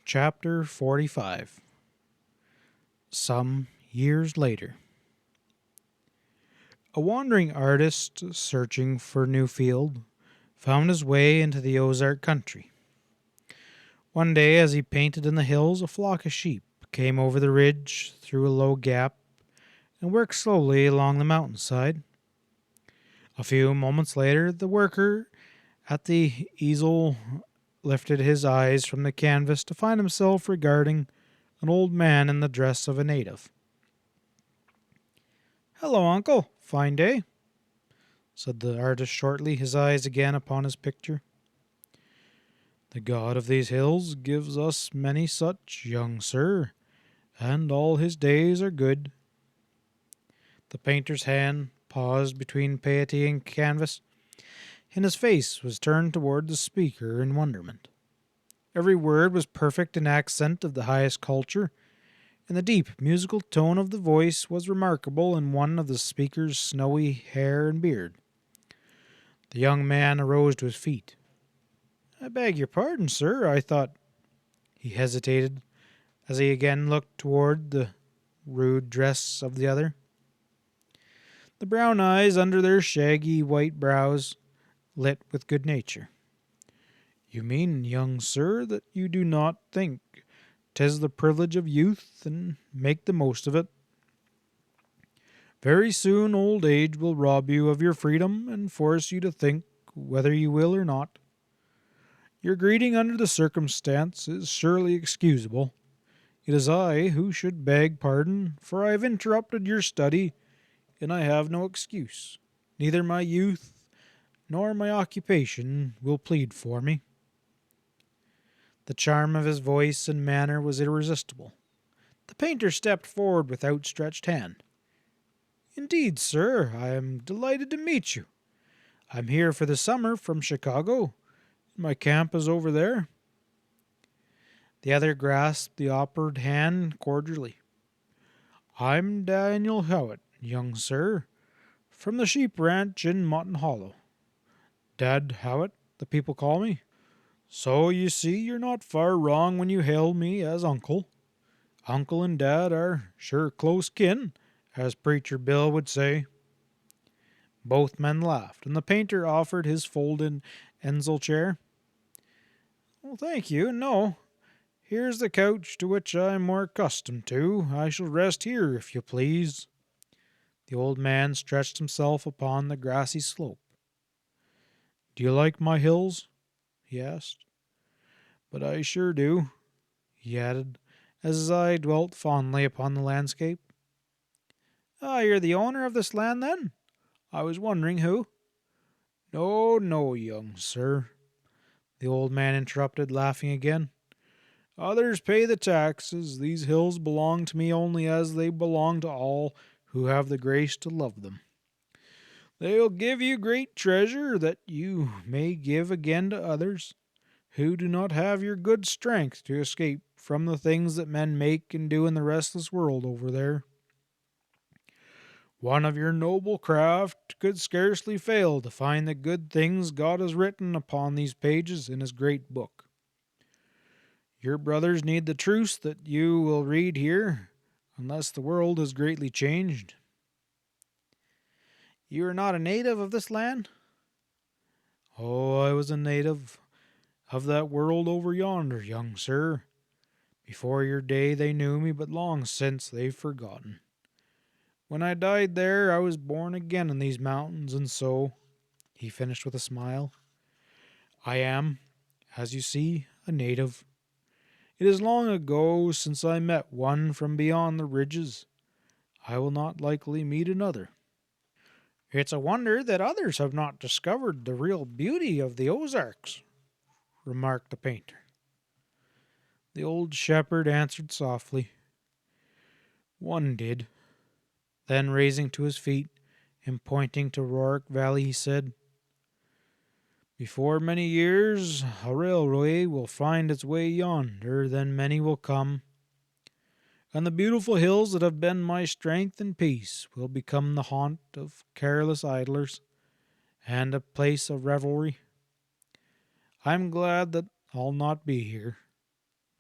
Chapter 45. Some years later. A wandering artist searching for a new field found his way into the Ozark country. One day, as he painted in the hills, a flock of sheep came over the ridge through a low gap and worked slowly along the mountainside. A few moments later, the worker at the easel lifted his eyes from the canvas to find himself regarding an old man in the dress of a native. "Hello, uncle. Fine day," said the artist shortly, his eyes again upon his picture. "The god of these hills gives us many such, young sir, and all his days are good." The painter's hand paused between painting and canvas, and his face was turned toward the speaker in wonderment. Every word was perfect in accent of the highest culture, and the deep musical tone of the voice was remarkable in one of the speaker's snowy hair and beard. The young man arose to his feet. "I beg your pardon, sir. I thought—" He hesitated as he again looked toward the rude dress of the other. The brown eyes under their shaggy white brows lit with good nature. "You mean, young sir, that you do not think 'tis the privilege of youth, and make the most of it. Very soon old age will rob you of your freedom and force you to think whether you will or not. Your greeting under the circumstance is surely excusable. It is I who should beg pardon, for I have interrupted your study, and I have no excuse. Neither my youth nor my occupation will plead for me." The charm of his voice and manner was irresistible. The painter stepped forward with outstretched hand. "Indeed, sir, I am delighted to meet you. I'm here for the summer from Chicago. My camp is over there." The other grasped the offered hand cordially. "I'm Daniel Howitt, young sir, from the sheep ranch in Mutton Hollow. Dad Howitt, the people call me. So you see you're not far wrong when you hail me as uncle. Uncle and Dad are sure close kin, as Preacher Bill would say." Both men laughed, and the painter offered his folded easel chair. "Well, thank you, no. Here's the couch to which I am more accustomed to. I shall rest here, if you please." The old man stretched himself upon the grassy slope. "Do you like my hills?" he asked. "But I sure do," he added, as his eye dwelt fondly upon the landscape. "Ah, you're the owner of this land, then? I was wondering who—" "No, no, young sir," the old man interrupted, laughing again. "Others pay the taxes. These hills belong to me only as they belong to all who have the grace to love them. They'll give you great treasure, that you may give again to others who do not have your good strength to escape from the things that men make and do in the restless world over there. One of your noble craft could scarcely fail to find the good things God has written upon these pages in His great book. Your brothers need the truths that you will read here, unless the world has greatly changed." "You are not a native of this land?" "Oh, I was a native of that world over yonder, young sir. Before your day they knew me, but long since they've forgotten. When I died there, I was born again in these mountains, and so," he finished with a smile, "I am, as you see, a native. It is long ago since I met one from beyond the ridges. I will not likely meet another." "It's a wonder that others have not discovered the real beauty of the Ozarks," remarked the painter. The old shepherd answered softly, "One did." Then, raising to his feet and pointing to Rourke Valley, he said, "Before many years a railway will find its way yonder, then many will come, and the beautiful hills that have been my strength and peace will become the haunt of careless idlers and a place of revelry. I am glad that I'll not be here.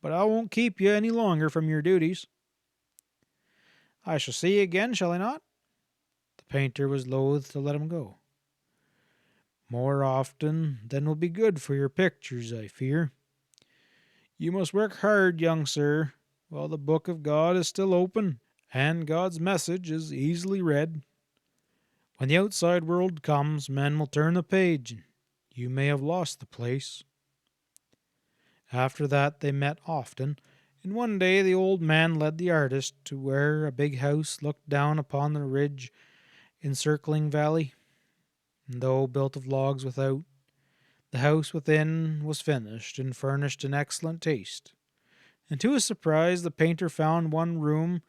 but I won't keep you any longer from your duties. I shall see you again, shall I not?" The painter was loath to let him go. "More often than will be good for your pictures, I fear. You must work hard, young sir, while the book of God is still open, and God's message is easily read. When the outside world comes, men will turn the page, and you may have lost the place." After that they met often, and one day the old man led the artist to where a big house looked down upon the ridge encircling valley. And though built of logs without, the house within was finished and furnished in excellent taste. And to his surprise, the painter found one room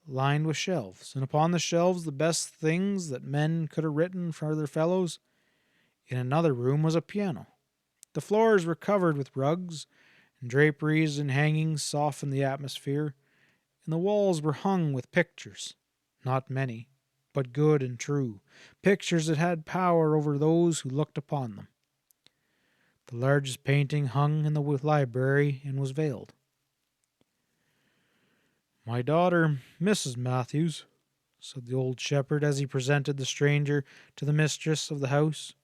lined with shelves, and upon the shelves the best things that men could have written for their fellows. In another room was a piano. The floors were covered with rugs, and draperies and hangings softened the atmosphere, and the walls were hung with pictures, not many, but good and true, pictures that had power over those who looked upon them. The largest painting hung in the library and was veiled. "My daughter, Mrs. Matthews," said the old shepherd as he presented the stranger to the mistress of the house.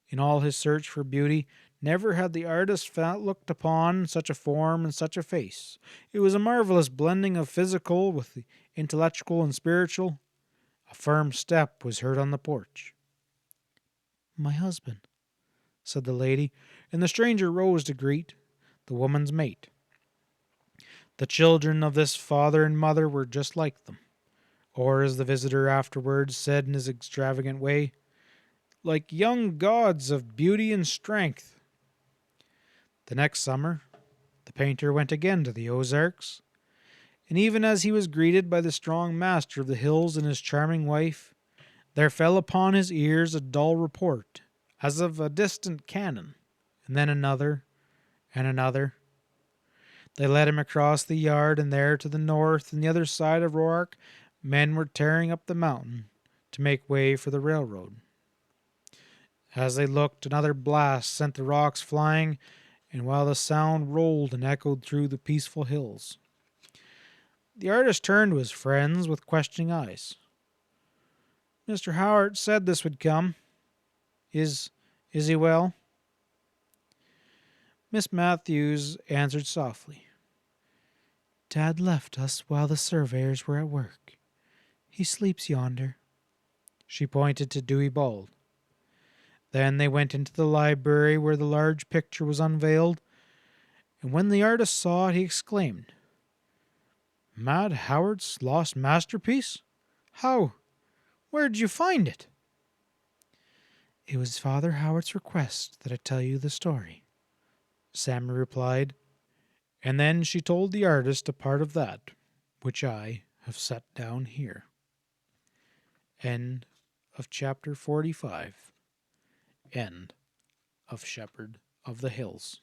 In all his search for beauty, never had the artist looked upon such a form and such a face. It was a marvelous blending of physical with the intellectual and spiritual. A firm step was heard on the porch. "My husband," said the lady, and the stranger rose to greet the woman's mate. The children of this father and mother were just like them, or as the visitor afterwards said in his extravagant way, like young gods of beauty and strength. The next summer, the painter went again to the Ozarks, and even as he was greeted by the strong master of the hills and his charming wife, there fell upon his ears a dull report, as of a distant cannon, and then another, and another. They led him across the yard, and there to the north and the other side of Ozark, men were tearing up the mountain to make way for the railroad. As they looked, another blast sent the rocks flying, and while the sound rolled and echoed through the peaceful hills, the artist turned to his friends with questioning eyes. "Mr. Howard said this would come. Is he well?" Miss Matthews answered softly. "Dad left us while the surveyors were at work. He sleeps yonder." She pointed to Dewey Bald. Then they went into the library where the large picture was unveiled, and when the artist saw it, he exclaimed, "Mad Howard's lost masterpiece? How? Where did you find it?" "It was Father Howard's request that I tell you the story," Sammy replied, and then she told the artist a part of that which I have set down here. End of chapter 45. End of Shepherd of the Hills.